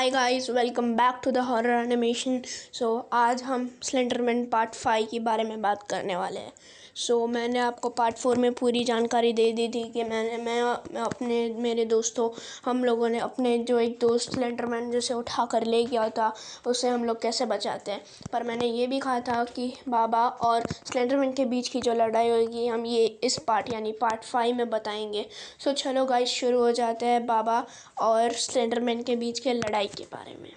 Hi guys, welcome back to the horror animation. आज हम Slenderman part 5 के बारे में बात करने वाले हैं। मैंने आपको पार्ट 4 में पूरी जानकारी दे दी थी कि मैं अपने मेरे दोस्तों हम लोगों ने अपने जो एक दोस्त स्लेंडरमैन जिसे उठा कर ले गया था उसे हम लोग कैसे बचाते हैं। पर मैंने ये भी कहा था कि बाबा और स्लेंडरमैन के बीच की जो लड़ाई होगी हम ये इस पार्ट यानी पार्ट 5 में बताएंगे। चलो गाइस, शुरू हो जाते हैं बाबा और स्लेंडरमैन के बीच के लड़ाई के बारे में।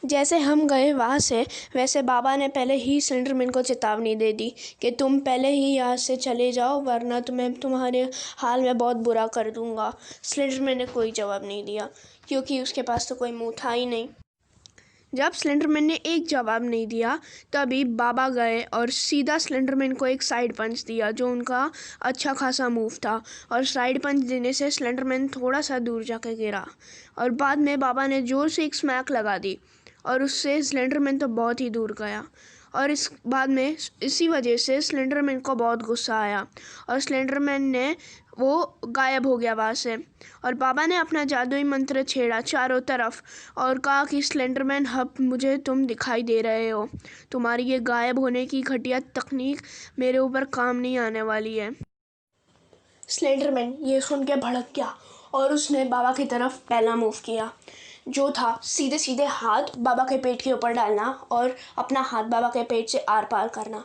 जैसे हम गए वहाँ से, वैसे बाबा ने पहले ही स्लेंडरमैन को चेतावनी दे दी कि तुम पहले ही यहाँ से चले जाओ वरना तुम्हें तुम्हारे हाल में बहुत बुरा कर दूंगा। स्लेंडरमैन ने कोई जवाब नहीं दिया क्योंकि उसके पास तो कोई मुंह था ही नहीं। जब स्लेंडरमैन ने एक जवाब नहीं दिया तभी बाबा गए और सीधा स्लेंडरमैन को एक साइड पंच दिया जो उनका अच्छा खासा मूव था। और साइड पंच देने से स्लेंडरमैन थोड़ा सा दूर जाकर गिरा और बाद में बाबा ने जोर से एक स्मैक लगा दी और उससे स्लेंडरमैन तो बहुत ही दूर गया। और इस बाद में इसी वजह से स्लेंडरमैन को बहुत गुस्सा आया और स्लेंडरमैन ने वो गायब हो गया वहाँ से। और बाबा ने अपना जादुई मंत्र छेड़ा चारों तरफ और कहा कि स्लेंडरमैन, अब मुझे तुम दिखाई दे रहे हो, तुम्हारी ये गायब होने की घटिया तकनीक मेरे ऊपर काम नहीं आने वाली है। स्लेंडरमैन ये सुन के भड़क गया और उसने बाबा की तरफ पहला मूव किया जो था सीधे सीधे हाथ बाबा के पेट के ऊपर डालना और अपना हाथ बाबा के पेट से आर पार करना।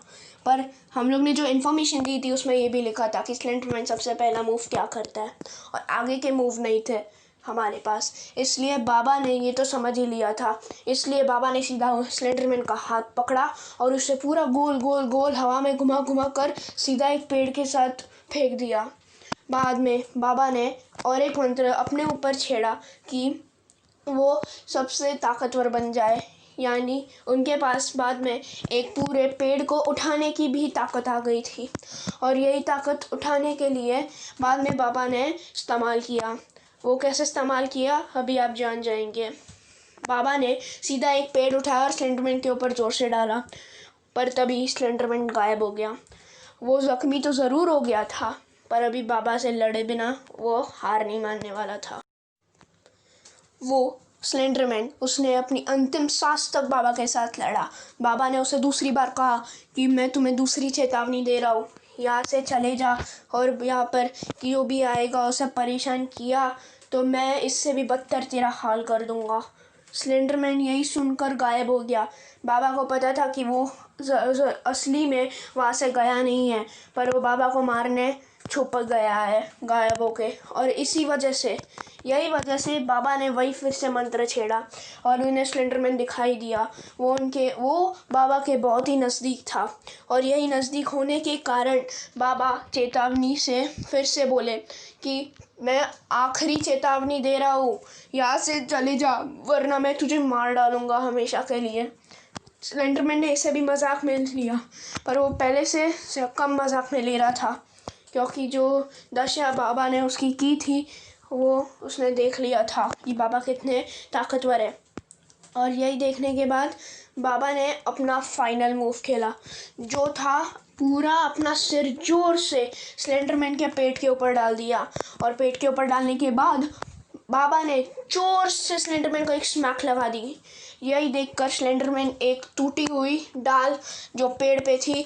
पर हम लोग ने जो इन्फॉर्मेशन दी थी उसमें ये भी लिखा था कि स्लेंडरमैन सबसे पहला मूव क्या करता है और आगे के मूव नहीं थे हमारे पास, इसलिए बाबा ने ये तो समझ ही लिया था। इसलिए बाबा ने सीधा स्लेंडरमैन का हाथ पकड़ा और उसे पूरा गोल गोल गोल हवा में घुमा घुमा कर सीधा एक पेड़ के साथ फेंक दिया। बाद में बाबा ने और एक मंत्र अपने ऊपर छेड़ा कि वो सबसे ताकतवर बन जाए, यानी उनके पास बाद में एक पूरे पेड़ को उठाने की भी ताकत आ गई थी। और यही ताकत उठाने के लिए बाद में बाबा ने इस्तेमाल किया। वो कैसे इस्तेमाल किया अभी आप जान जाएंगे। बाबा ने सीधा एक पेड़ उठाया और स्लेंडरमैन के ऊपर जोर से डाला, पर तभी स्लेंडरमैन गायब हो गया। वो ज़ख्मी तो ज़रूर हो गया था पर अभी बाबा से लड़े बिना वो हार नहीं मानने वाला था। वो स्लेंडरमैन उसने अपनी अंतिम सांस तक बाबा के साथ लड़ा। बाबा ने उसे दूसरी बार कहा कि मैं तुम्हें दूसरी चेतावनी दे रहा हूँ, यहाँ से चले जा और यहाँ पर जो भी आएगा उसे परेशान किया तो मैं इससे भी बदतर तेरा हाल कर दूँगा। स्लेंडरमैन यही सुनकर गायब हो गया। बाबा को पता था कि वो असली में वहाँ से गया नहीं है पर वो बाबा को मारने छुप गया है गायब होके। और यही वजह से बाबा ने वही फिर से मंत्र छेड़ा और उन्हें स्लेंडरमैन दिखाई दिया। वो बाबा के बहुत ही नज़दीक था और यही नज़दीक होने के कारण बाबा चेतावनी से फिर से बोले कि मैं आखिरी चेतावनी दे रहा हूँ, यहाँ से चले जा वरना मैं तुझे मार डालूँगा हमेशा के लिए। स्लेंडरमैन ने इसे भी मजाक में लिया पर वो पहले से कम मजाक में ले रहा था क्योंकि जो दशा बाबा ने उसकी की थी वो उसने देख लिया था कि बाबा कितने ताकतवर है। और यही देखने के बाद बाबा ने अपना फाइनल मूव खेला जो था पूरा अपना सिर जोर से स्लेंडरमैन के पेट के ऊपर डाल दिया। और पेट के ऊपर डालने के बाद बाबा ने जोर से स्लेंडरमैन को एक स्मैक लगा दी। यही देखकर स्लेंडरमैन एक टूटी हुई डाल जो पेड़ पे थी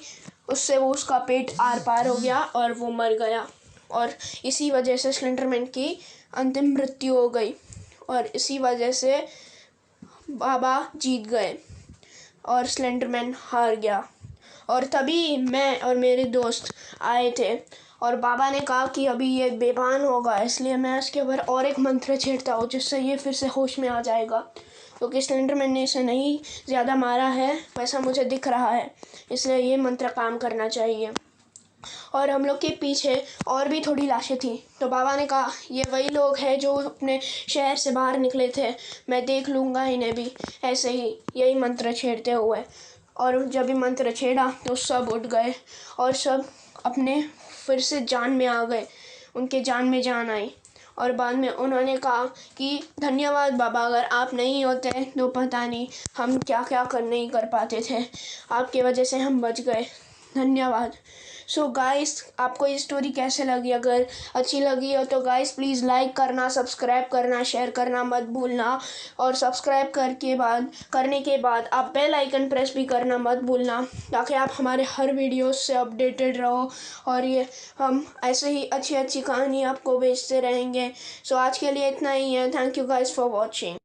उससे वो उसका पेट आर पार हो गया और वो मर गया। और इसी वजह से स्लेंडरमैन की अंतिम मृत्यु हो गई और इसी वजह से बाबा जीत गए और स्लेंडरमैन हार गया। और तभी मैं और मेरे दोस्त आए थे और बाबा ने कहा कि अभी ये बेभान होगा, इसलिए मैं इसके ऊपर और एक मंत्र छेड़ता हूँ जिससे ये फिर से होश में आ जाएगा। क्योंकि स्लेंडरमैन ने इसे नहीं ज़्यादा मारा है वैसा मुझे दिख रहा है, इसलिए ये मंत्र काम करना चाहिए। और हम लोग के पीछे और भी थोड़ी लाशें थी तो बाबा ने कहा ये वही लोग हैं जो अपने शहर से बाहर निकले थे, मैं देख लूँगा इन्हें भी। ऐसे ही यही मंत्र छेड़ते हुए और जब भी मंत्र छेड़ा तो सब उठ गए और सब अपने फिर से जान में आ गए, उनके जान में जान आई। और बाद में उन्होंने कहा कि धन्यवाद बाबा, अगर आप नहीं होते तो पता नहीं हम क्या क्या नहीं कर पाते थे, आपके वजह से हम बच गए, धन्यवाद। सो गाइस, आपको ये स्टोरी कैसे लगी? अगर अच्छी लगी हो तो गाइस प्लीज़ लाइक करना, सब्सक्राइब करना, शेयर करना मत भूलना। और सब्सक्राइब करने के बाद आप बेल आइकन प्रेस भी करना मत भूलना, ताकि आप हमारे हर वीडियो से अपडेटेड रहो। और ये हम ऐसे ही अच्छी अच्छी कहानी आपको भेजते रहेंगे। सो आज के लिए इतना ही है। Thank you guys for watching.